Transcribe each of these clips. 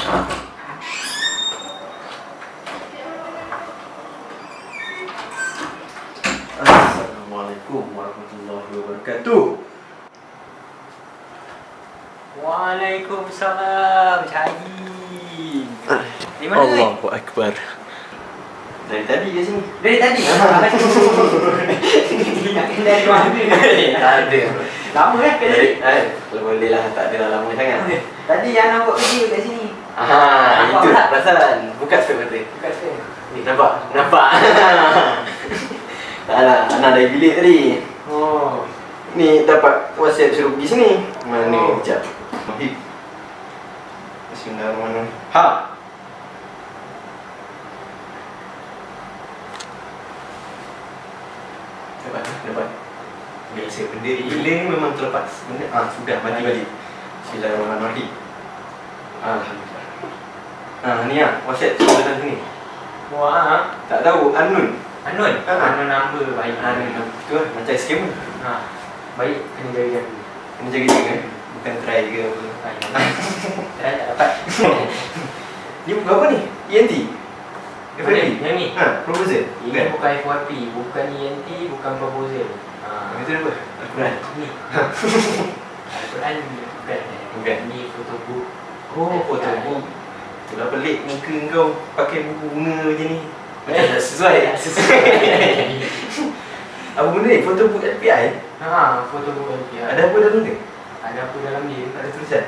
Assalamualaikum warahmatullahi wabarakatuh. Waalaikumsalam, Cahyi. Di mana ni? Allahu Akbar. Dari tadi ke sini? Dari tadi? Ingatkan dari mana ni? Tak ada. Lama kan ke tadi? Kalau boleh lah, tak ada lama sangat. Tadi yang nak buat kerja kat sini. Itu perasaan. Buka spek mata. Bukan saya. Nampak? Tak lah, anak dari bilik tadi. Oh. Ni dapat WhatsApp suruh pergi sini. Mana sekejap. Bismillahirrahmanirrahim. Dapat. Biasa benda ni memang terlepas. Sudah balik. Bismillahirrahmanirrahim. Alhamdulillah. Ni WhatsApp suruh datang sini. Wah. Tak tahu, Anun. Anun number baik. Itu lah, macam scammer. Baik, kena jaga. Kena jaga-jaga. Bukan try ke apa. Try tak dapat. Ni berapa ni? ENT? FYP? Yang ni? Proposal? Ini bukan FYP, bukan ENT, bukan proposal. Itu apa? Al-Quran? Ni Al-Quran bukan. Ni photobook. Photobook. Itulah pelik muka kau pakai buku bunga je ni. Macam tak sesuai. Apa benda ni? Photobook LPI? Photobook LPI. Ada apa dalam dia? Ada apa dalam dia? Ada tulisan?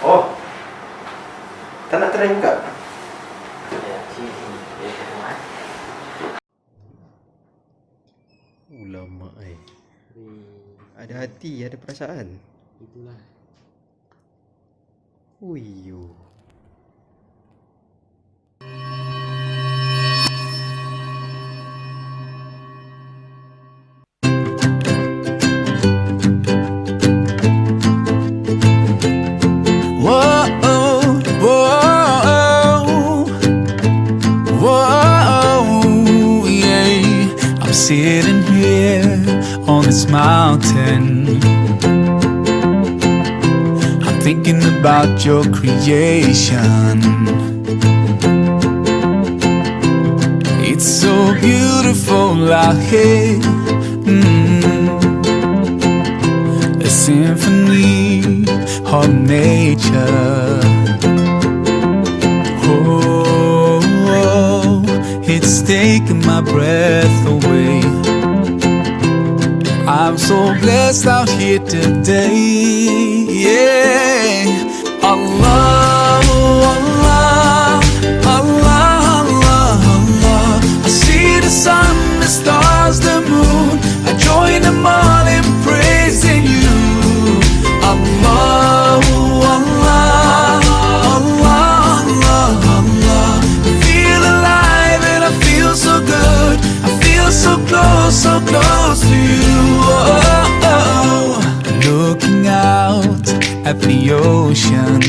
Oh, tak nak try buka? Sini. Ulama ada hati, ada perasaan. Itulah. Uiyo. Sitting here on this mountain, I'm thinking about your creation. It's so beautiful out here, a symphony of nature. It's taking my breath away. I'm so blessed out here today. Yeah. Allah, Allah, Allah, Allah, Allah. I see the sun, the stars, the moon. I join them all in praising you. Allah, Allah, Allah, Allah, Allah. Feel alive and I feel so good. I feel so close to you. Oh. Looking out at the ocean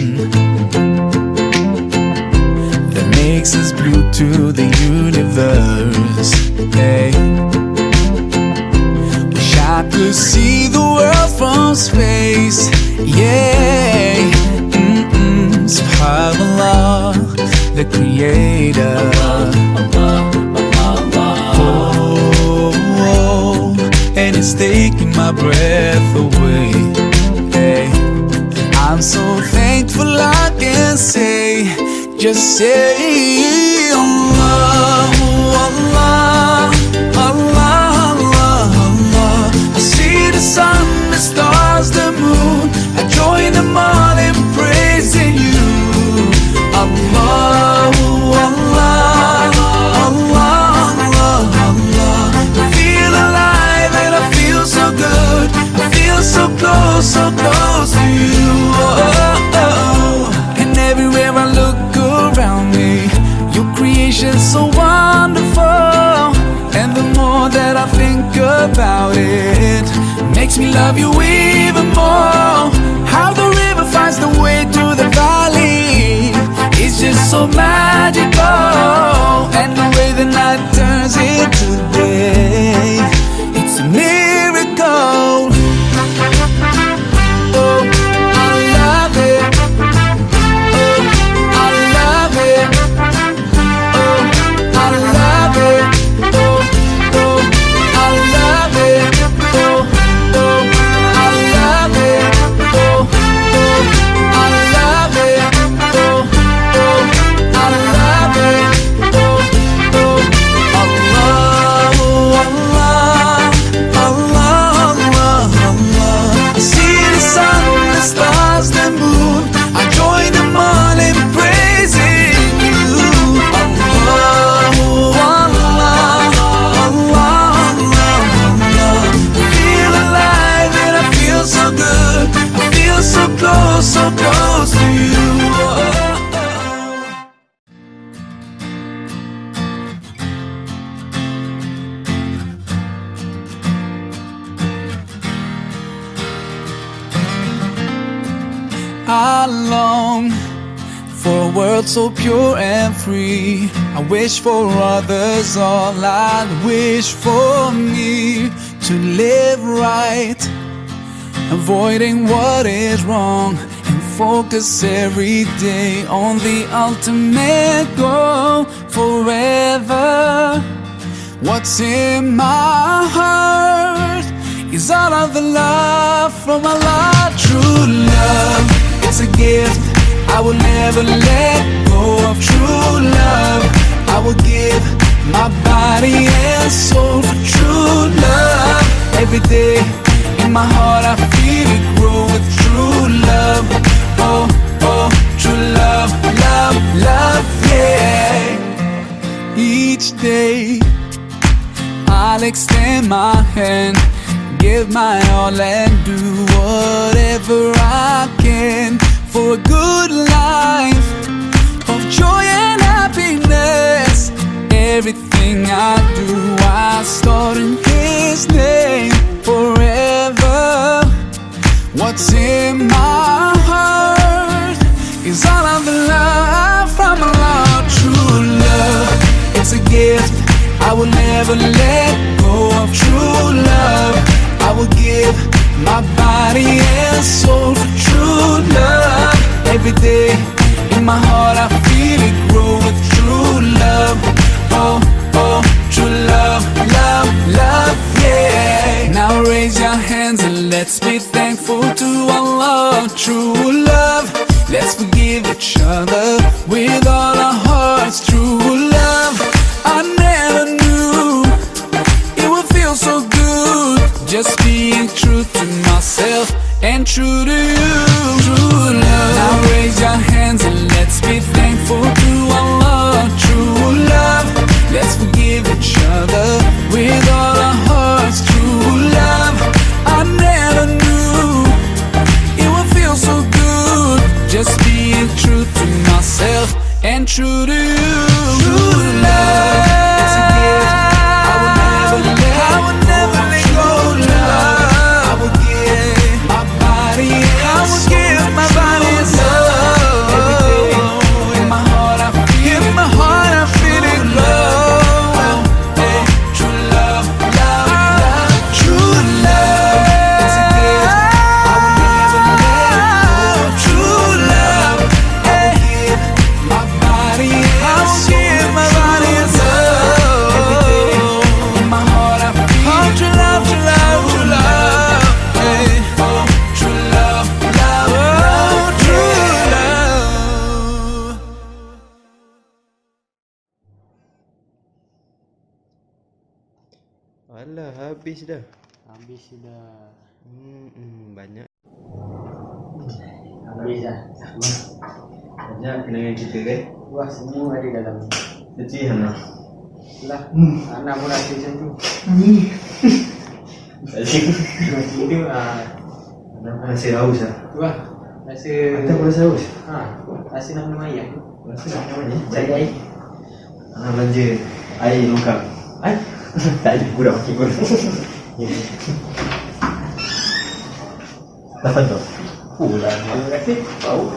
that makes us blue to the universe. Hey. Wish I could see the world from space. Yeah. Subhanallah, the creator. And it's taking my breath away. Hey, I'm so thankful I can say, just say Allah, Allah, Allah, Allah, Allah. I see the sun, the stars, the moon. I join them all in praising you. Allah, Allah, Allah, Allah, Allah. I feel alive and I feel so good. I feel so close to you. And everywhere I look around me, your creation's so wonderful. And the more that I think about it, makes me love you even more. How the river finds the way to the valley, it's just so magical. And the way the night turns into day, it's a miracle. so close to you. I long for a world so pure and free. I wish for others all I wish for me, to live right, avoiding what is wrong, and focus every day on the ultimate goal forever. What's in my heart is all of the love from Allah. True love, it's a gift I will never let go of. True love, I will give my body and soul for true love. Every day in my heart I feel it grow with true love. Oh, oh, true love, love, love, yeah. Each day I'll extend my hand, give my all and do whatever I can for a good life of joy and happiness. Everything I do, I start in His name forever. What's in my heart is all of the love from Allah. True love, it's a gift I will never let go of. True love, I will give my body and soul for true love. Every day in my heart I feel it grow with true love. Oh, oh, true love, love, love, yeah. Now raise your hands and let's be thankful to Allah. True love, let's forgive each other with all our hearts. True love, I never knew it would feel so good, just being true to myself and true to you. True love. Now raise your hands and let's be thankful to Allah. True love, let's forgive each other with all our hearts. True love, I never knew it would feel so good, just being true to myself and true to you. True love, it's a gift I will never let go. I will give my body and soul. Every day in my heart I feel it glow. Hey, true love, love, love, true love. It's a gift I will never let go. True love, I will give my body and soul. Every day in my heart I feel true love, true love, true love. Hey, oh, true love, love, love, true love. Alah, habis dah. Habis sudah. Banyak. Habis dah. Banyak kenangan kita kan. Wah, semua ada dalam ni. Kecil Hana. Lah, anak pun rasa macam tu. Macam Itu Anak rasa haus lah. tu lah. Rasa Kita pun rasa haus. rasa nak minum air. Rasa nak minum ni. Cari air. Anak belanja air longkang. Tak ada, kurang makin kurang. Dapat tu? Terima kasih. Bau.